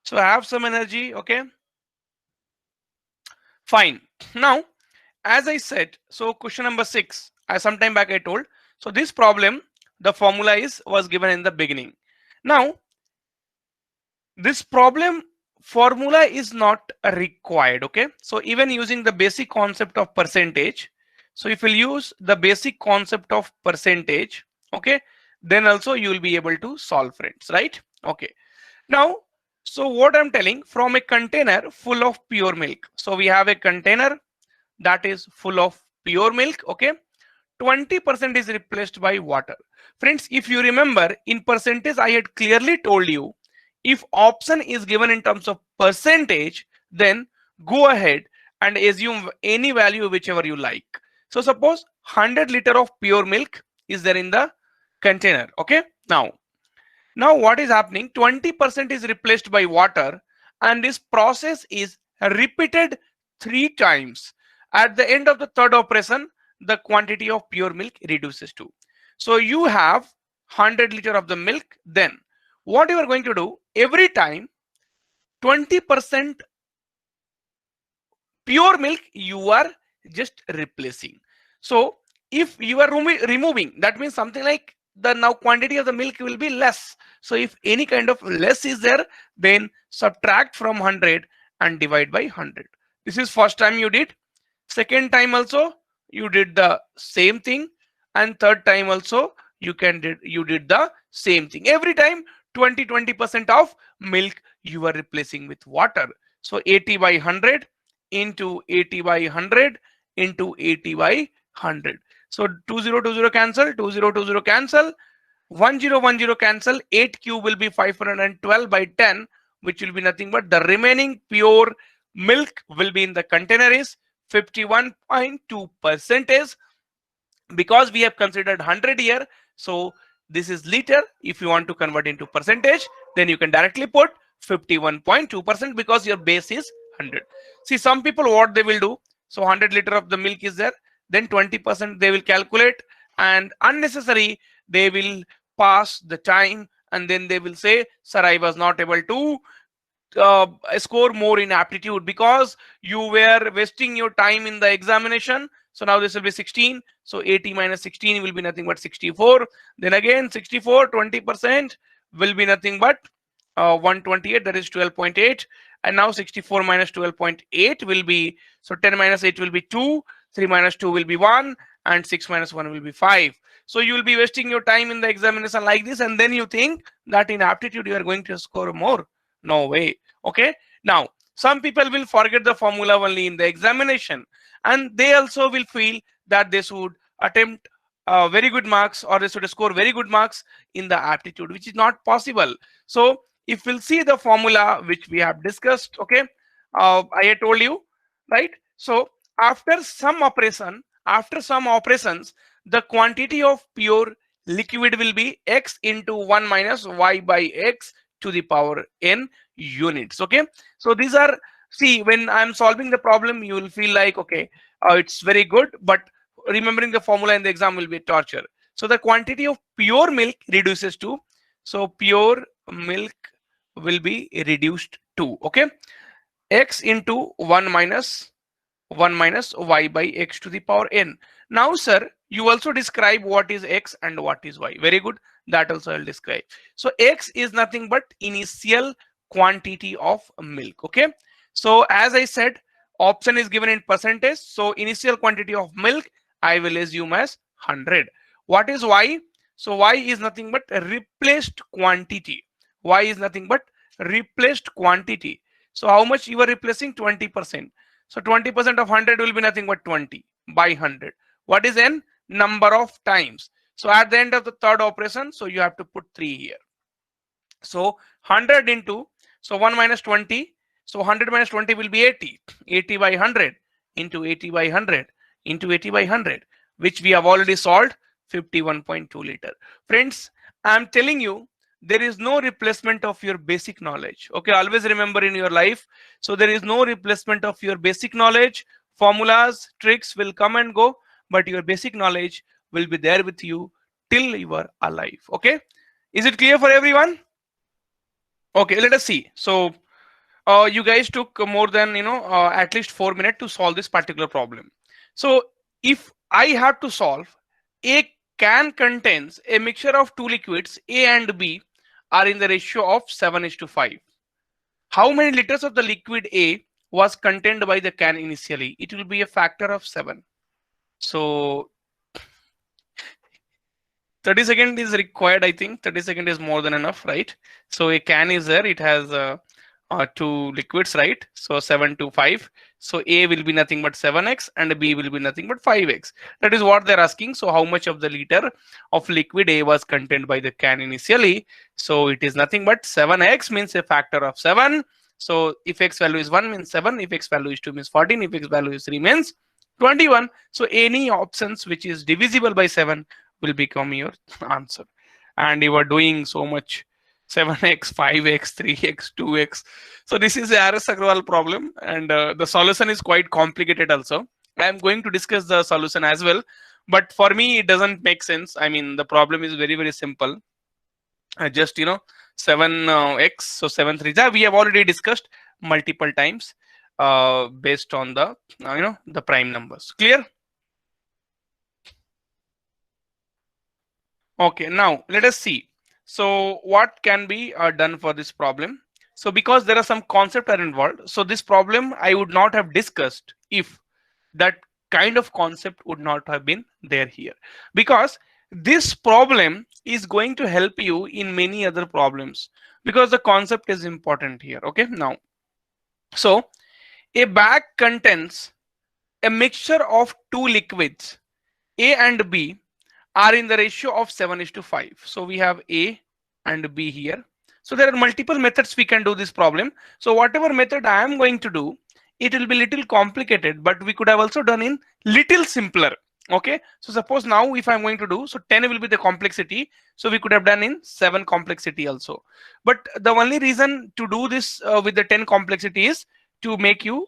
So I have some energy. Okay, fine. Now, as I said, so question number 6, some time back I told. So this problem, the formula is was given in the beginning. Now, this problem formula is not required. Okay, so even using the basic concept of percentage, so if you use the basic concept of percentage, okay, then also you will be able to solve, friends, right? Okay, now, so what I'm telling, from a container full of pure milk, so we have a container that is full of pure milk. Okay, 20% is replaced by water. Friends, if you remember, in percentage I had clearly told you, if option is given in terms of percentage, then go ahead and assume any value whichever you like. So suppose 100 liter of pure milk is there in the container. Okay, now what is happening, 20% is replaced by water, and this process is repeated 3 times. At the end of the third operation, the quantity of pure milk reduces to. So you have 100 liter of the milk. Then what you are going to do, every time 20% pure milk you are just replacing. So if you are removing, that means something like the now quantity of the milk will be less. So if any kind of less is there, then subtract from 100 and divide by 100. This is first time you did. Second time also you did the same thing, and third time also you did the same thing. Every time 20% of milk you are replacing with water. So 80 by 100 into 80 by 100 into 80 by 100. So 2020 cancel, 2020 cancel, 1010 cancel, 8 cube will be 512 by 10, which will be nothing but the remaining pure milk will be in the container is 51.2 percentage, because we have considered 100 here. So this is liter. If you want to convert into percentage, then you can directly put 51.2% because your base is 100. See, some people what they will do, so 100 liter of the milk is there, then 20% they will calculate, and unnecessary they will pass the time, and then they will say, sir, I was not able to score more in aptitude because you were wasting your time in the examination. So now this will be 16. So 80 minus 16 will be nothing but 64. Then again 64, 20% will be nothing but 128, that is 12.8. And now 64 minus 12.8 will be, so 10 minus 8 will be 2, 3 minus 2 will be 1, and 6 minus 1 will be 5. So you will be wasting your time in the examination like this, and then you think that in aptitude you are going to score more. No way. Okay, now some people will forget the formula only in the examination, and they also will feel that they should attempt very good marks, or they should score very good marks in the aptitude, which is not possible. So if we'll see the formula which we have discussed, okay, I had told you, right? So after some operations, the quantity of pure liquid will be x into 1 minus y by x to the power n units. Okay, so these are, see, when I'm solving the problem you will feel like, okay, it's very good, but remembering the formula in the exam will be torture. So the quantity of pure milk reduces to, so pure milk will be reduced to, okay, x into 1 minus y by x to the power n. Now sir, you also describe what is x and what is y. Very good, that also I'll describe. So x is nothing but initial quantity of milk. Okay, so as I said, option is given in percentage, so initial quantity of milk I will assume as 100. What is y? So y is nothing but replaced quantity. Y is nothing but replaced quantity. So how much you are replacing? 20%. So 20% of 100 will be nothing but 20 by 100. What is n? Number of times. So at the end of the third operation, so you have to put 3 here. So 100 into, so 1 minus 20. So 100 minus 20 will be 80. 80 by 100 into 80 by 100 into 80 by 100, which we have already solved, 51.2 liter. Friends, I'm telling you, there is no replacement of your basic knowledge. Okay, always remember in your life. So there is no replacement of your basic knowledge. Formulas, tricks will come and go, but your basic knowledge will be there with you till you are alive. Okay, is it clear for everyone? Okay, let us see. So You guys took more than at least 4 minutes to solve this particular problem. So if I have to solve, a can contains a mixture of two liquids A and B are in the ratio of 7:5. How many liters of the liquid A was contained by the can initially? It will be a factor of 7. So 30 second is required. I think 30 second is more than enough, right? So a can is there, it has two liquids, right? So 7 to 5. So A will be nothing but 7x and B will be nothing but 5x. That is what they're asking. So how much of the liter of liquid A was contained by the can initially? So it is nothing but 7x, means a factor of 7. So if x value is 1 means 7, if x value is 2 means 14, if x value is 3 means 21. So any options which is divisible by 7 will become your answer. And you are doing so much 7x, 5x, 3x, 2x. So this is the RS Agrawal problem, and the solution is quite complicated also. I am going to discuss the solution as well, but for me it doesn't make sense. I mean, the problem is very, very simple. Just 7x, so 7 3 we have already discussed multiple times based on the the prime numbers. Clear? Okay, now let us see. So what can be done for this problem? So because there are some concepts are involved, so this problem I would not have discussed if that kind of concept would not have been there here. Because this problem is going to help you in many other problems, because the concept is important here. Okay, now, so a bag contains a mixture of two liquids, A and B, are in the ratio of 7:5. So we have A and B here. So there are multiple methods we can do this problem. So whatever method I am going to do, it will be little complicated, but we could have also done in little simpler. Okay, so suppose now if I'm going to do, so 10 will be the complexity, so we could have done in 7 complexity also. But the only reason to do this with the 10 complexity is to make you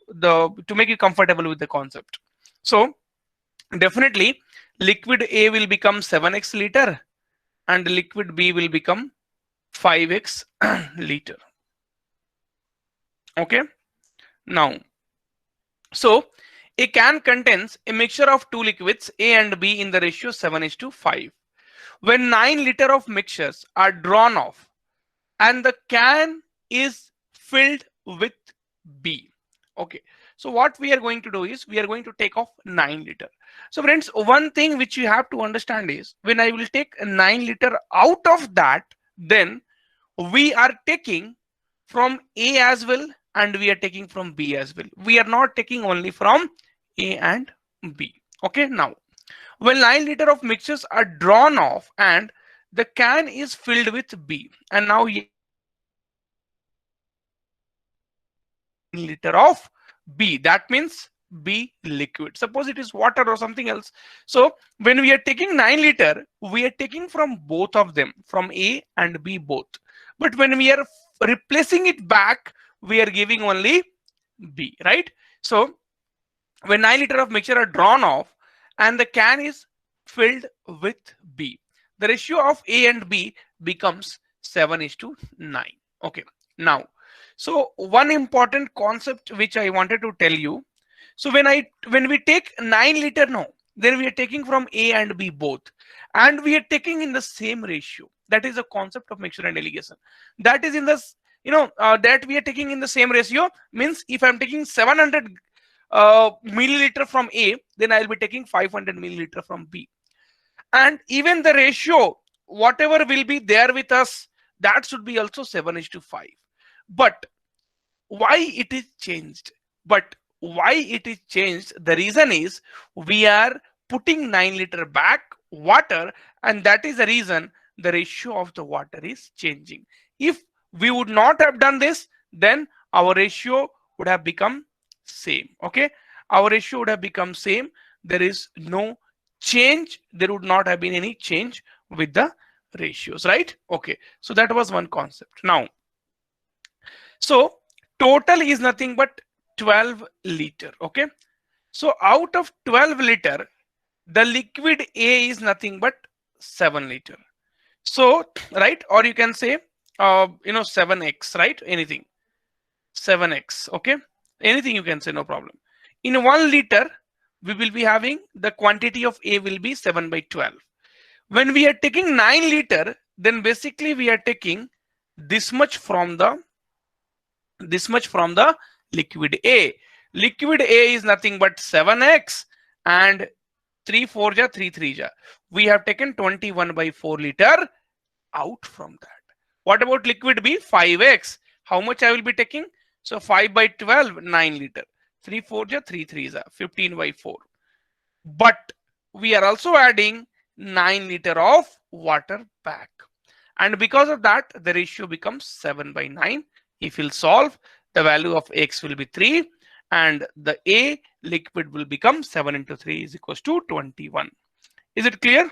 comfortable with the concept. So definitely liquid A will become 7x liter and liquid B will become 5x liter. Okay, now, so a can contains a mixture of two liquids A and B in the ratio 7:5. When 9 liter of mixtures are drawn off and the can is filled with B. Okay, so what we are going to do is we are going to take off 9 liter. So friends, one thing which you have to understand is when I will take 9 liter out of that, then we are taking from A as well and we are taking from B as well. We are not taking only from A and B. Okay, now when 9 liter of mixtures are drawn off and the can is filled with B, and now liter of B, that means B liquid. Suppose it is water or something else. So when we are taking 9 liter, we are taking from both of them, from A and B both. But when we are replacing it back, we are giving only B, right? So when 9 liter of mixture are drawn off and the can is filled with B, the ratio of A and B becomes 7:9. Okay, now, so one important concept which I wanted to tell you. So when we take 9 liter now, then we are taking from A and B both, and we are taking in the same ratio. That is the concept of mixture and delegation. That is in the that we are taking in the same ratio, means if I'm taking 700 milliliter from A, then I'll be taking 500 milliliter from B. And even the ratio, whatever will be there with us, that should be also 7:5. But why it is changed? But why it is changed? The reason is we are putting 9 liter back water, and that is the reason the ratio of the water is changing. If we would not have done this, then our ratio would have become same. Okay, our ratio would have become same. There is no change. There would not have been any change with the ratios, right? Okay, so that was one concept. Now, so total is nothing but 12 liter. Okay, so out of 12 liter, the liquid A is nothing but 7 liter. So right, or you can say 7x, right? Anything. 7x. Okay, anything you can say, no problem. In 1 liter, we will be having the quantity of A will be 7 by 12. When we are taking 9 liter, then basically we are taking this much from the liquid A. Liquid A is nothing but 7x, and 3 4 ja 3 3 ja. We have taken 21 by 4 liter out from that. What about liquid B? 5x. How much I will be taking? So 5 by 12, 9 liter. 3 4 ja 3 3 ja 15 by 4. But we are also adding 9 liter of water back. And because of that, the ratio becomes 7 by 9. If you'll solve, the value of x will be 3, and the A liquid will become 7 into 3 is equals to 21. Is it clear?